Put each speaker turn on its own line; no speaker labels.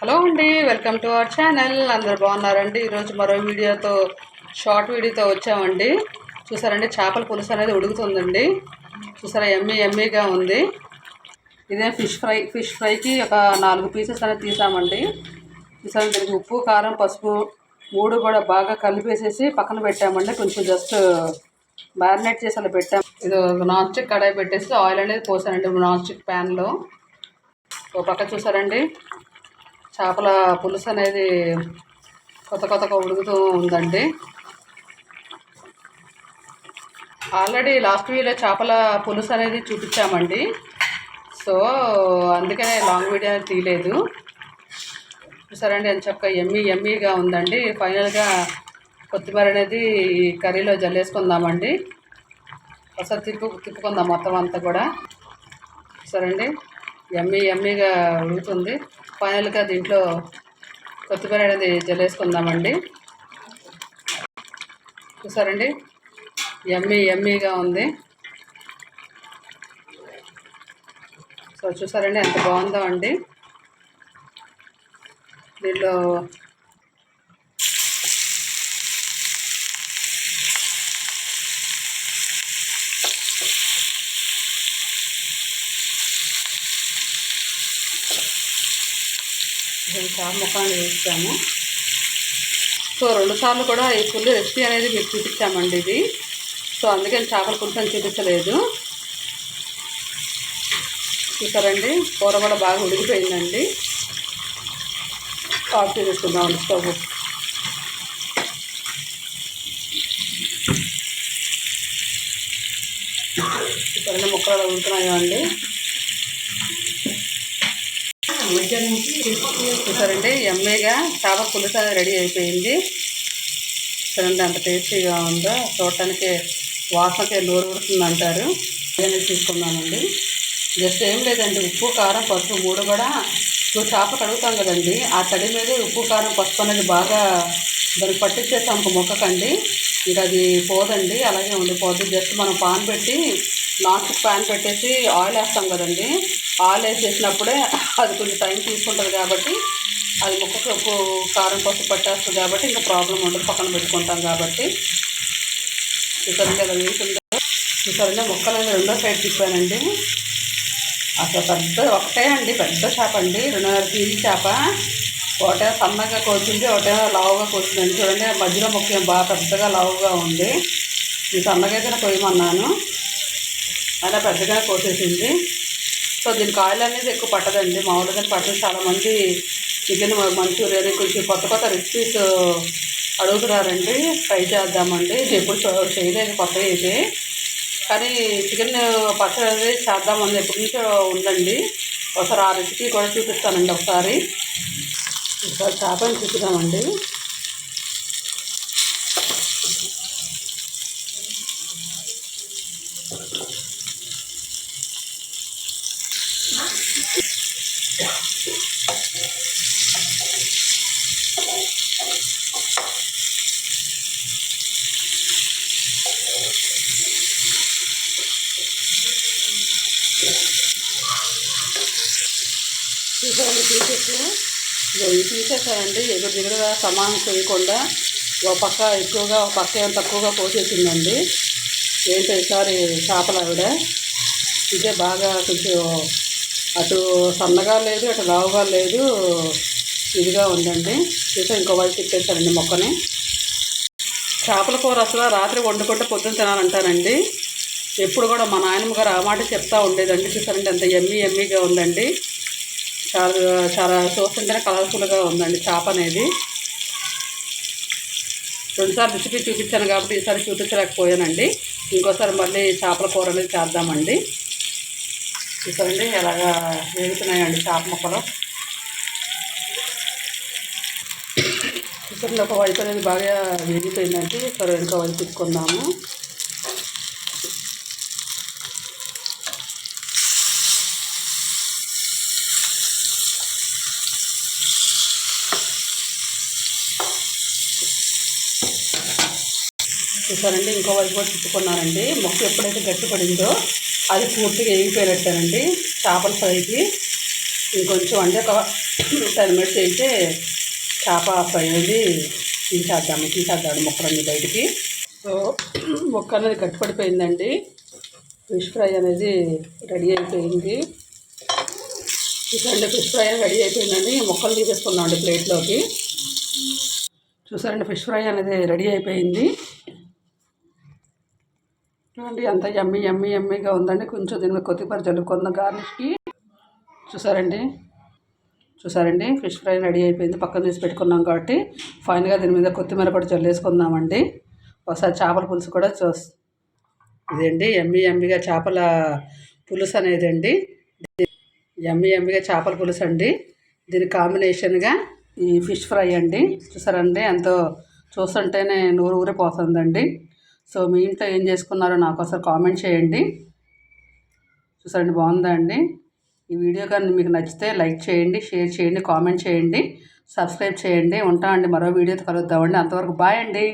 Hello అండి, welcome to our channel. అందరు బాగున్నారండి. ఈరోజు మరో వీడియోతో షార్ట్ వీడియోతో వచ్చామండి. చూసారండి, చేపల పులుసు అనేది ఉడుకుతుందండి. చూసారా, ఎమ్మీగా ఉంది. ఇదే ఫిష్ ఫ్రైకి ఒక 4 పీసెస్ అనేది తీసామండి. చూసారా, దీనికి ఉప్పు, కారం, పసుపు 3 కూడా బాగా కలిపేసేసి పక్కన పెట్టామండి. కొంచెం జస్ట్ మ్యారినేట్ చేసి అలా పెట్టాము. ఇది నాన్ స్టిక్ కడాయి పెట్టేసి ఆయిల్ అనేది పోసానండి నాన్ స్టిక్ ప్యాన్లో. ఒక పక్క చూసారండి, చేపల పులుసు అనేది కొత్తగా ఉడుకుతూ ఉందండి. ఆల్రెడీ లాస్ట్ వీడియోలో చేపల పులుసు అనేది చూపించామండి. సో అందుకనే లాంగ్ వీడియో అనేది తీయలేదు. చూసారండి, ఎంత చక్కగా ఎమ్మీగా ఉందండి. ఫైనల్గా కొత్తిమీర అనేది ఈ కర్రీలో జల్లేసుకుందామండి. ఒకసారి తిప్పుకుందాం మొత్తం అంతా కూడా. చూసారండి, ఎమ్మీగా ఉడుకుతుంది. ఫైనల్గా దీంట్లో కొత్తిమీర అనేది జల్లేసుకుందామండి. చూసారండి, ఎమ్మీగా ఉంది. సో చూసారండి, ఎంత బాగుందో అండి. దీనిలో చేప ముఖాన్ని వేస్తాము. సో 2 సార్లు కూడా ఈ ఫుల్ రెసిపీ అనేది మీకు చూపించామండి ఇది. సో అందుకని చేపల పులుసు అని చూపించలేదు. చూసారండి, కూర కూడా బాగా ఉడికిపోయిందండి. ఆఫ్ చేసుకుందామండి స్టవ్. చూసారండి, ముక్కలు ఉడుకుతున్నాయో అండి. చూసారండి, ఎమ్మీగా చేపల పులుసు అనేది రెడీ అయిపోయింది. చూడండి అంత టేస్టీగా ఉందో. చూడటానికి వాసనకి నోరు ఉడుతుంది అంటారు. అనేది తీసుకున్నామండి. జస్ట్ ఏం లేదండి, ఉప్పు, కారం, పసుపు 3 కూడా ఇప్పుడు చేప కడుగుతాం కదండి, ఆ తడి మీద ఉప్పు, కారం, పసుపు అనేది బాగా దానికి పట్టించేస్తాం ఒక ముక్కకండి. ఇంకా అది పోదండి, అలాగే ఉండిపోద్ది. జస్ట్ మనం పాన్ పెట్టి నాన్ స్టిక్ ప్యాన్ పెట్టేసి ఆయిల్ వేస్తాం కదండి, ఆయిల్ వేసేసినప్పుడే అది కొంచెం టైం తీసుకుంటుంది కాబట్టి అది ముక్కకు ఉప్పు, కారం, పసుపు పట్టేస్తుంది కాబట్టి ఇంకా ప్రాబ్లం ఉండదు, పక్కన పెట్టుకుంటాం కాబట్టి. చూసారండి అలా వేసిందో. చూసారండి, ముక్కలు అనేది 2వ సైడ్ తిప్పానండి. అసలు ఒకటే అండి, పెద్ద చేప అండి, 2.5 కేజీ చేప. ఒకటే సన్నగా కోసింది, ఒకటే లావుగా కోసిందండి. చూడండి, మధ్యలో ముక్క బాగా పెద్దగా లావుగా ఉంది. ఈ సన్నగా అయితే కొయ్యమన్నాను, అయినా పెద్దగా కోసేసింది. సో దీనికి ఆయిల్ అనేది ఎక్కువ పట్టదండి, మామూలుగా పట్టదు. చాలామంది చికెన్ మంచూరియా కొంచెం కొత్త రెసిపీస్ అడుగుతున్నారండి, ట్రై చేద్దామండి. ఇది ఎప్పుడు చేయలేదు కొత్తగా అయితే, కానీ చికెన్ పచ్చడి అనేది చేద్దామని ఎప్పటి నుంచో ఉందండి. ఒకసారి ఆ రెసిపీ కూడా చూపిస్తానండి. ఒకసారి చేపని చూపిద్దామండి. చూసారండి, ఈ పీసెస్ ఎగురుగా సమానం చేయకుండా ఒక పక్క ఎక్కువగా ఒక పక్క ఏం తక్కువగా కోసేసిందండి. ఏంటో ఈసారి చేపలు ఆవిడ ఇదే బాగా కొంచెం అటు సన్నగా లేదు, అటు లావుగా లేదు, ఇదిగా ఉందండి. చూసా ఇంకో వైపు తిప్పేశారండి మొక్కని. చేపల కూర అసలు రాత్రి వండుకుంటే పొద్దున్న తినాలంటారండి. ఎప్పుడు కూడా మా నాయనమ్మ గారు ఆ మాట చెప్తూ ఉండేదండి. చూసారంటే అంత ఎమ్మీగా ఉందండి. చాలా చూస్తుంటేనే కలర్ఫుల్గా ఉందండి చేప అనేది. 2 సార్లు రెసిపీ చూపించాను కాబట్టి ఈసారి చూపించలేకపోయానండి. ఇంకోసారి మళ్ళీ చేపల కూర అనేది చేద్దామండి. చూసారండి ఎలాగా వేగుతున్నాయండి చేప ముక్కలు. చూసారండి, ఒక వైపు అనేది బాగా వేగిపోయిందండి. సరే ఇంకో వైపు తీసుకుందాము. చూసారండి, ఇంకో వైపు కూడా తిప్పుకున్నానండి. ముక్క ఎప్పుడైతే గట్టిపడిందో అది పూర్తిగా వేగిపోయినట్టేనండి చేపల ఫ్రైకి. ఇంకొంచెం అంటే ఒక 10 మినిట్స్ అయితే చేప ఫ్రై అనేది తీసేద్దాం ముక్కలన్నీ బయటికి. సో ముక్క అనేది గట్టిపడిపోయిందండి. ఫిష్ ఫ్రై అనేది రెడీ అయిపోయింది. చూసారండి, ఫిష్ ఫ్రై రెడీ అయిపోయిందండి. ముక్కలు తీసేసుకున్నామండి ప్లేట్లోకి. చూసారండి, ఫిష్ ఫ్రై అనేది రెడీ అయిపోయింది. చూడండి అంత యమ్మీగా ఉందండి. కొంచెం దీని మీద కొత్తిమీర జల్లుకుందాం గార్నిష్కి. చూసారండి ఫిష్ ఫ్రై రెడీ అయిపోయింది. పక్కన తీసి పెట్టుకున్నాం కాబట్టి ఫైనల్గా దీని మీద కొత్తిమీర కూడా జల్లేసుకుందామండి. ఒకసారి చేపల పులుసు కూడా ఇదండి యమ్మీగా చేపల పులుసు అనేది అండి. యమ్మీగా చేపల పులుసు అండి. దీని కాంబినేషన్గా ఈ ఫిష్ ఫ్రై అండి. చూసారండి ఎంతో చూస్తుంటేనే నూరు ఊరిపోతుందండి. సో మీ ఇంట్లో ఏం చేసుకున్నారో నాకు ఒకసారి కామెంట్ చేయండి. చూసారండి బాగుందా అండి. ఈ వీడియో కానీ మీకు నచ్చితే లైక్ చేయండి, షేర్ చేయండి, కామెంట్ చేయండి, సబ్స్క్రైబ్ చేయండి. ఉంటామండి, మరో వీడియోతో కలుద్దామండి. అంతవరకు బాయ్ అండి.